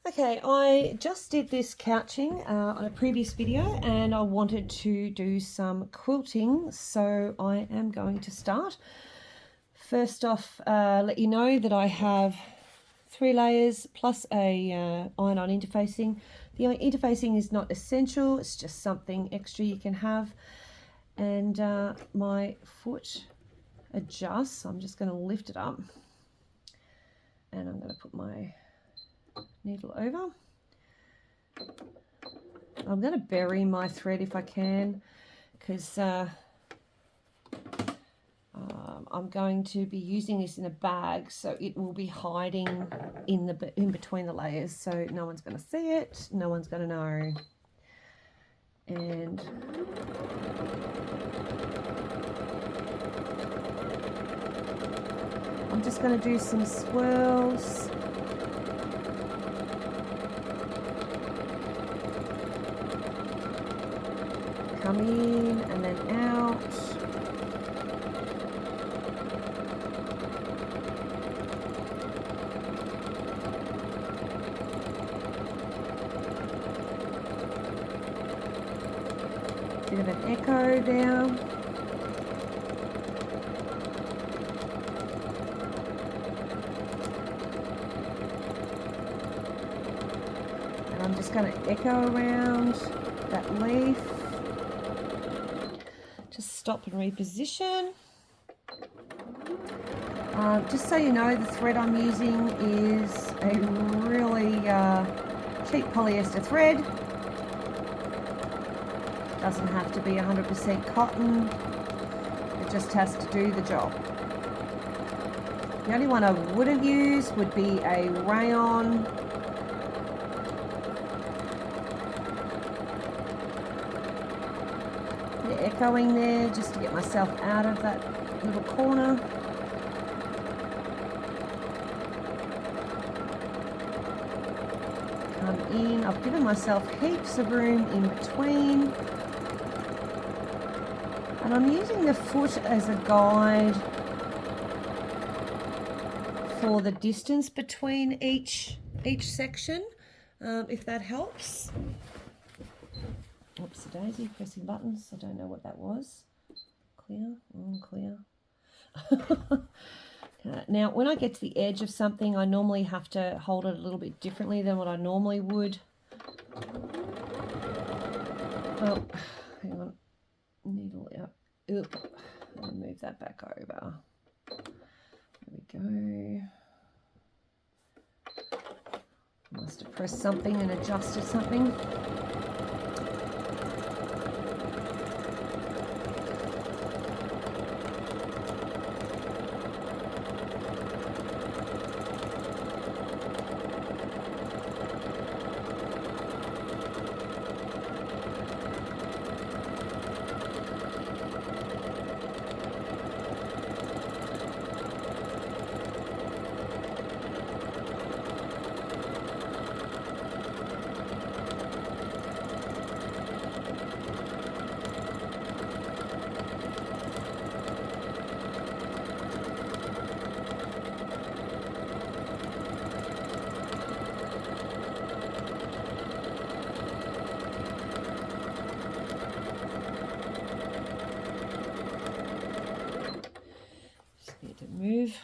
Okay, I just did this couching on a previous video and I wanted to do some quilting, so I am going to start. First off, let you know that I have 3 layers plus a iron-on interfacing. The interfacing is not essential, it's just something extra you can have. And my foot adjusts, I'm just going to lift it up and I'm going to put my needle over. I'm going to bury my thread if I can, because I'm going to be using this in a bag, so it will be hiding in between the layers, so no one's going to see it, no one's going to know. And I'm just going to do some swirls. Come in and then out. Bit of an echo there. And I'm just going to echo around that leaf. Just stop and reposition. Just so you know, the thread I'm using is a really cheap polyester thread. Doesn't have to be 100% cotton, it just has to do the job. The only one I wouldn't use would be a rayon. Echoing there just to get myself out of that little corner. Come in, I've given myself heaps of room in between. And I'm using the foot as a guide for the distance between each section, if that helps. Oops, daisy, pressing buttons. I don't know what that was. Clear, clear. Now, when I get to the edge of something, I normally have to hold it a little bit differently than what I normally would. Oh, hang on. Needle out. Oop. I'll move that back over. There we go. Must have pressed something and adjusted something. Move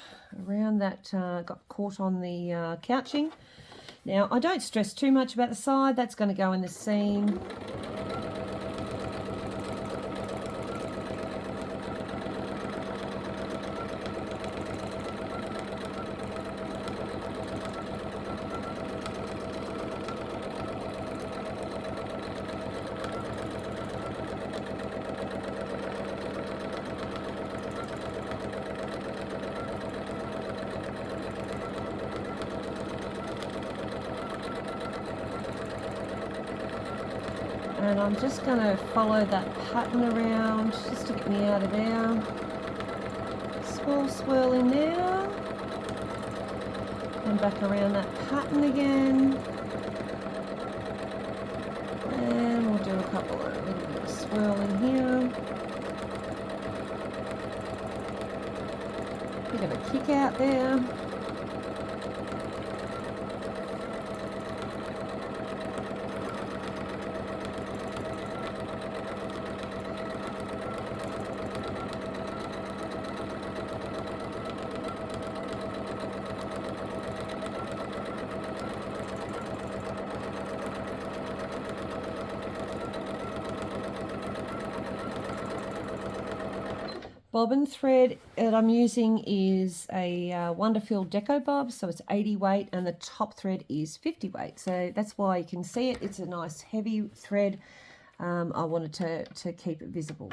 around that got caught on the couching. Now, I don't stress too much about the side, that's going to go in the seam. And I'm just going to follow that pattern around just to get me out of there. Swirl in there. And back around that pattern again. And we'll do a couple of little bit of swirl in here. Bit of a kick out there. Bobbin thread that I'm using is a Wonderful Deco Bob, so it's 80 weight, and the top thread is 50 weight. So that's why you can see it. It's a nice heavy thread. I wanted to keep it visible.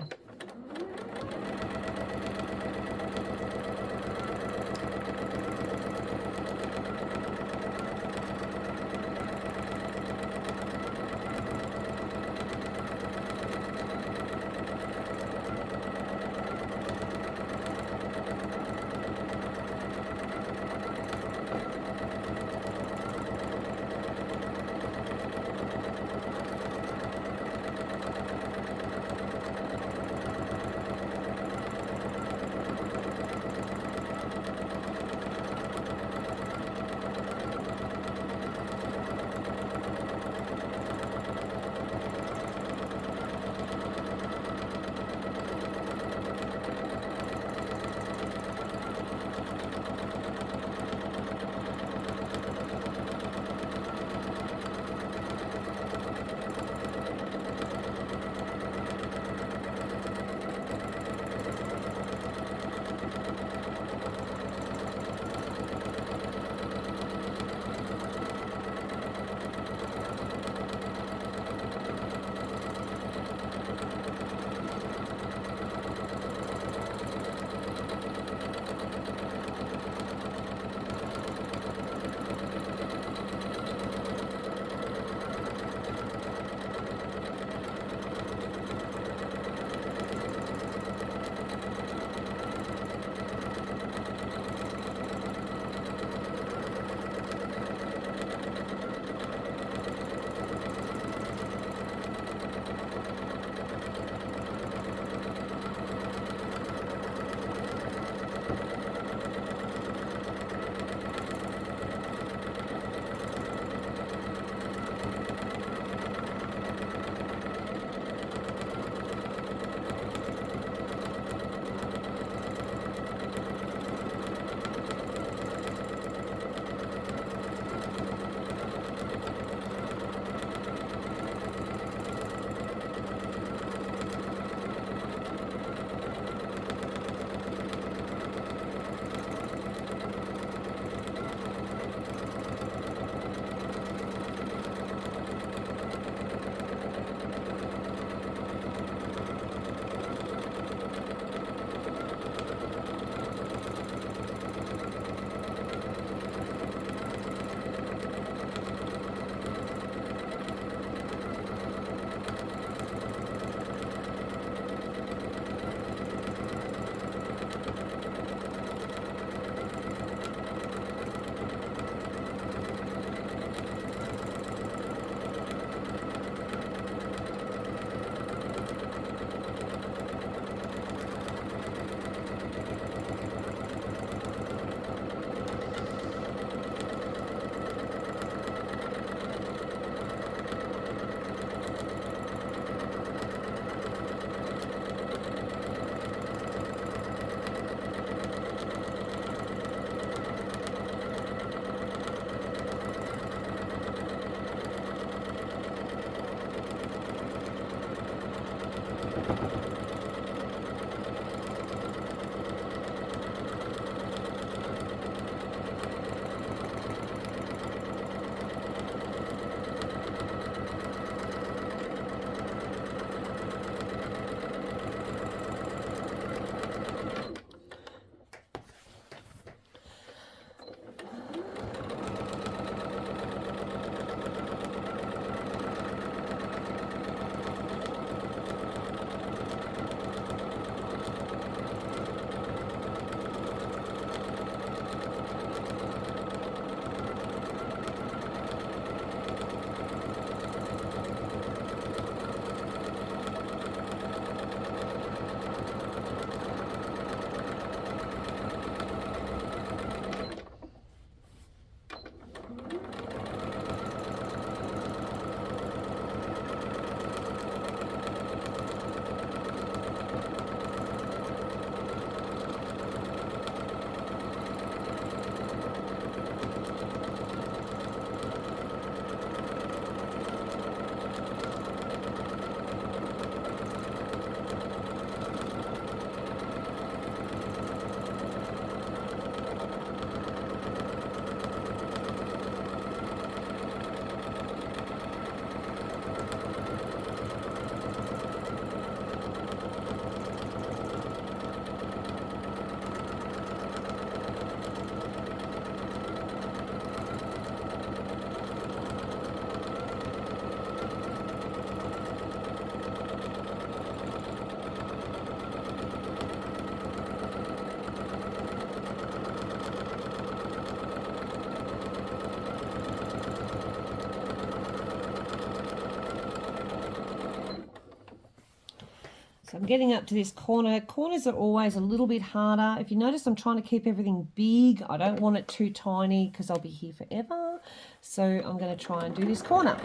So I'm getting up to this corner. Corners are always a little bit harder. If you notice, I'm trying to keep everything big. I don't want it too tiny because I'll be here forever. So I'm going to try and do this corner.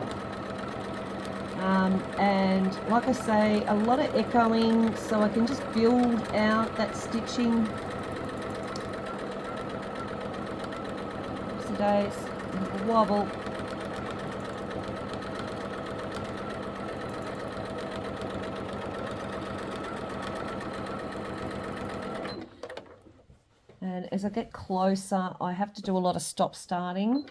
And like I say, a lot of echoing, so I can just build out that stitching. Oopsie days, a wobble. And as I get closer, I have to do a lot of stop starting.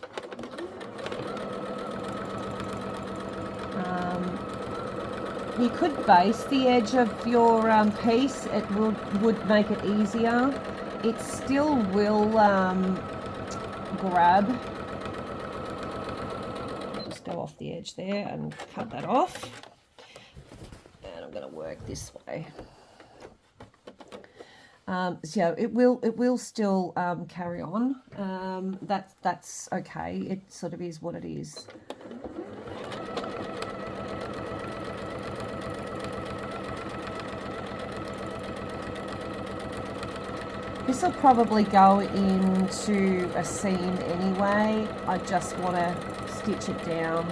You could base the edge of your piece. It would make it easier. It still will grab. Just go off the edge there and cut that off. And I'm going to work this way. So it will still carry on. That's okay. It sort of is what it is. This will probably go into a seam anyway. I just want to stitch it down.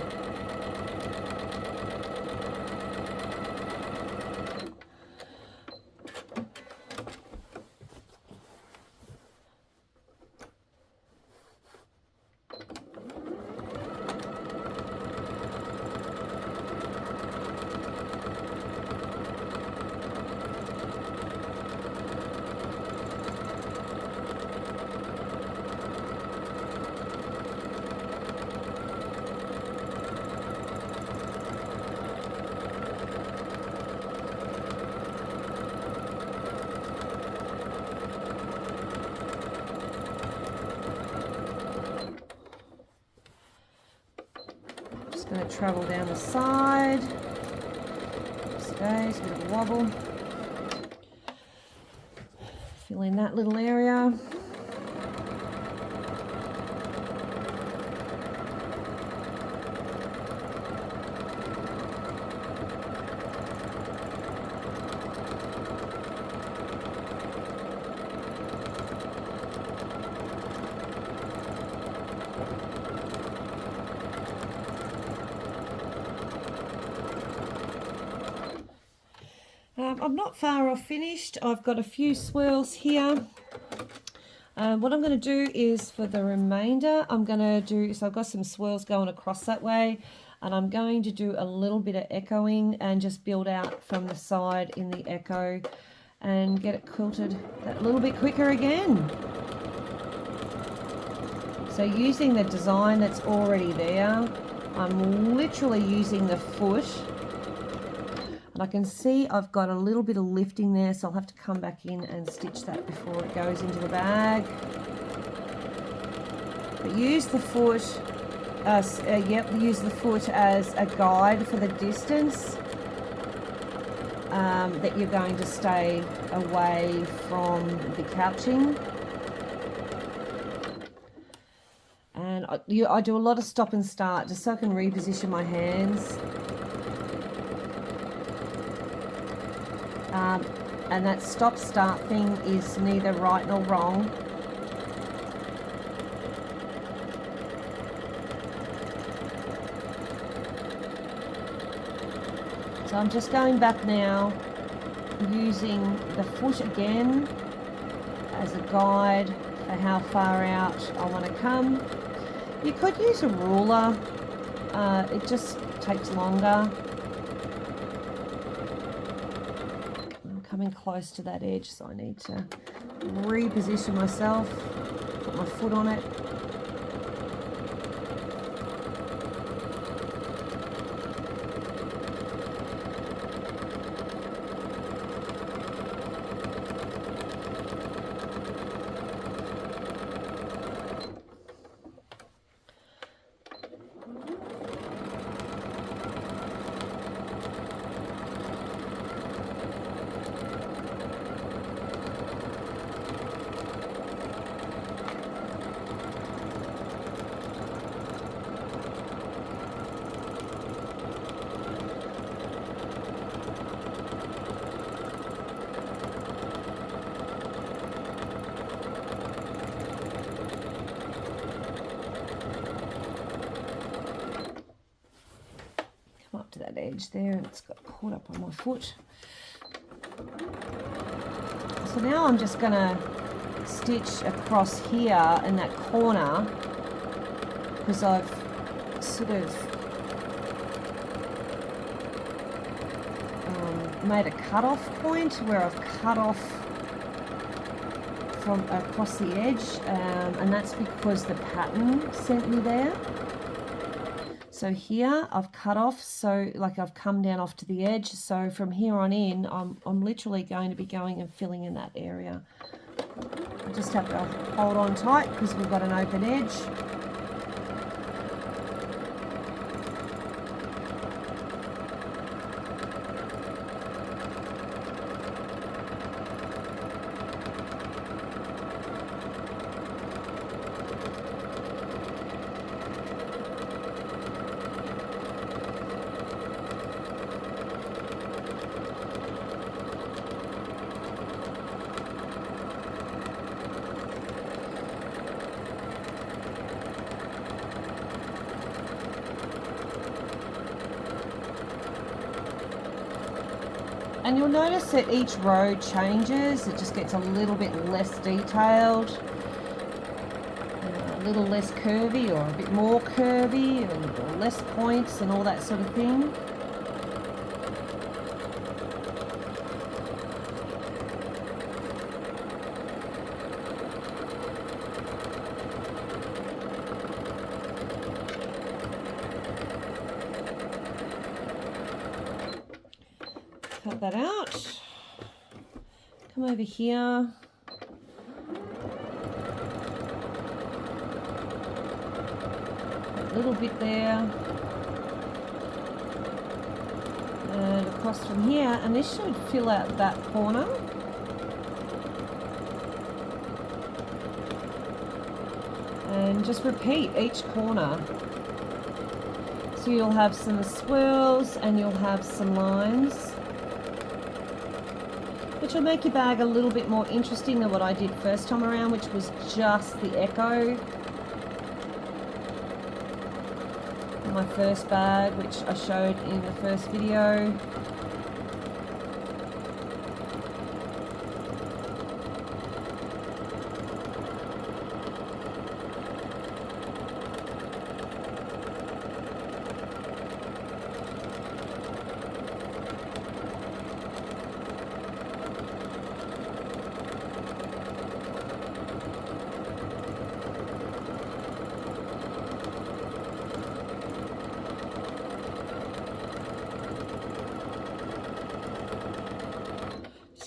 Going to travel down the side. Stays, a bit of a wobble. Fill in that little area. I'm not far off finished. I've got a few swirls here. What I'm going to do is for the remainder, so I've got some swirls going across that way, and I'm going to do a little bit of echoing and just build out from the side in the echo and get it quilted that little bit quicker again. So using the design that's already there, I'm literally using the foot. I can see I've got a little bit of lifting there, so I'll have to come back in and stitch that before it goes into the bag. But use the foot, use the foot as a guide for the distance that you're going to stay away from the couching. And I do a lot of stop and start just so I can reposition my hands. And that stop-start thing is neither right nor wrong. So I'm just going back now, using the foot again as a guide for how far out I want to come. You could use a ruler, it just takes longer. Coming close to that edge, so I need to reposition myself, put my foot on it. edge there and it's got caught up on my foot. So now I'm just going to stitch across here in that corner because I've sort of made a cut-off point where I've cut off from across the edge, and that's because the pattern sent me there. So here I've cut off, so like I've come down off to the edge, so from here on in I'm literally going to be going and filling in that area. I just have to hold on tight because we've got an open edge. And you'll notice that each row changes, it just gets a little bit less detailed, a little less curvy or a bit more curvy, or less points and all that sort of thing. Cut that out, come over here, a little bit there, and across from here, and this should fill out that corner. And just repeat each corner. So you'll have some swirls and you'll have some lines, which will make your bag a little bit more interesting than what I did first time around, which was just the echo. My first bag, which I showed in the first video.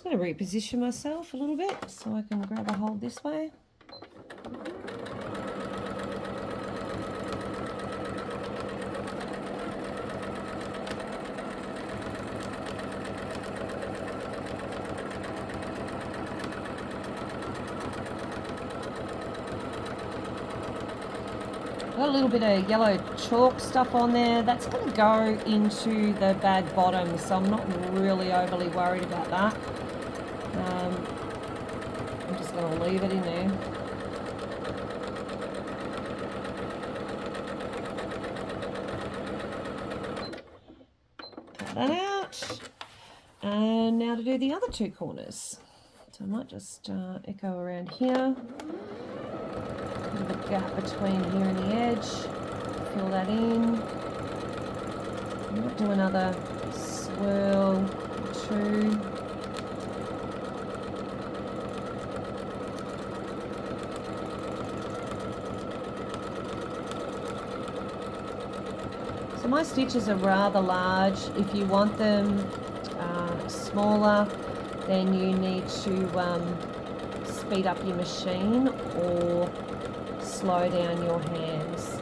I'm going to reposition myself a little bit so I can grab a hold this way. Got a little bit of yellow chalk stuff on there. That's going to go into the bag bottom, so I'm not really overly worried about that. I'm just going to leave it in there. Cut that out. And now to do the other two corners. So I might just echo around here. Bit of a gap between here and the edge. Fill that in. I might do another swirl or two. So my stitches are rather large. If you want them smaller, then you need to speed up your machine or slow down your hands.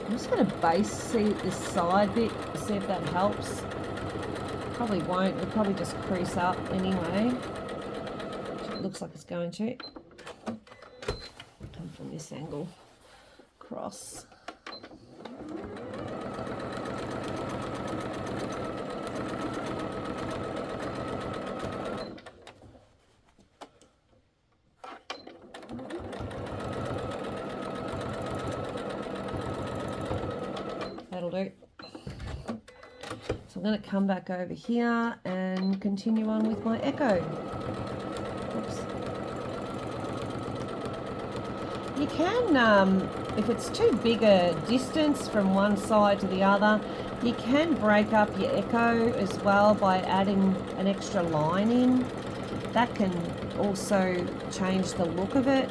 I'm just going to base seat this side bit, see if that helps. Probably won't, it'll probably just crease up anyway. It looks like it's going to. Come from this angle. across. That'll do. So I'm going to come back over here and continue on with my echo. Oops. You can, if it's too big a distance from one side to the other, you can break up your echo as well by adding an extra line in. That can also change the look of it.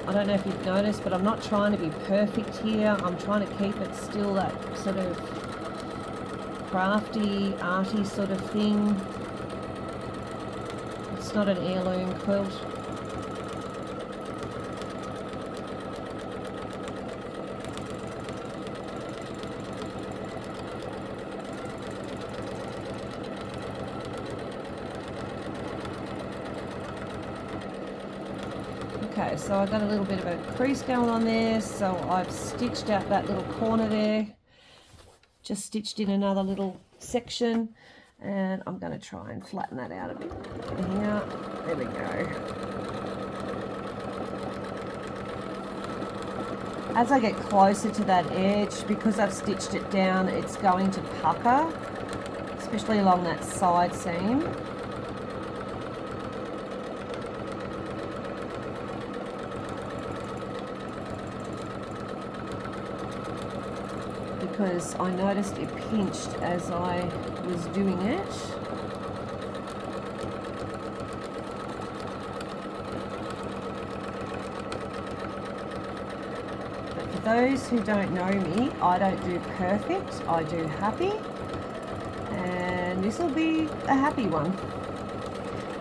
I don't know if you've noticed, but I'm not trying to be perfect here. I'm trying to keep it still that sort of crafty, arty sort of thing. It's not an heirloom quilt. Okay, so I've got a little bit of a crease going on there, so I've stitched out that little corner there, just stitched in another little section, and I'm going to try and flatten that out a bit here. There we go. As I get closer to that edge, because I've stitched it down, it's going to pucker, especially along that side seam. Because I noticed it pinched as I was doing it. But for those who don't know me, I don't do perfect, I do happy. And this will be a happy one.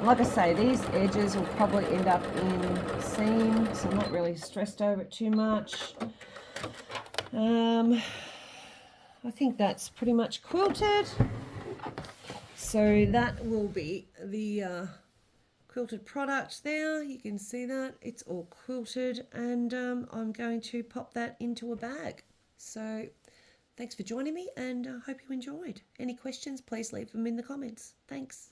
Like I say, these edges will probably end up in seam, so I'm not really stressed over it too much. I think that's pretty much quilted. So that will be the quilted product there. You can see that it's all quilted, and I'm going to pop that into a bag. So thanks for joining me, and I hope you enjoyed. Any questions, please leave them in the comments. Thanks.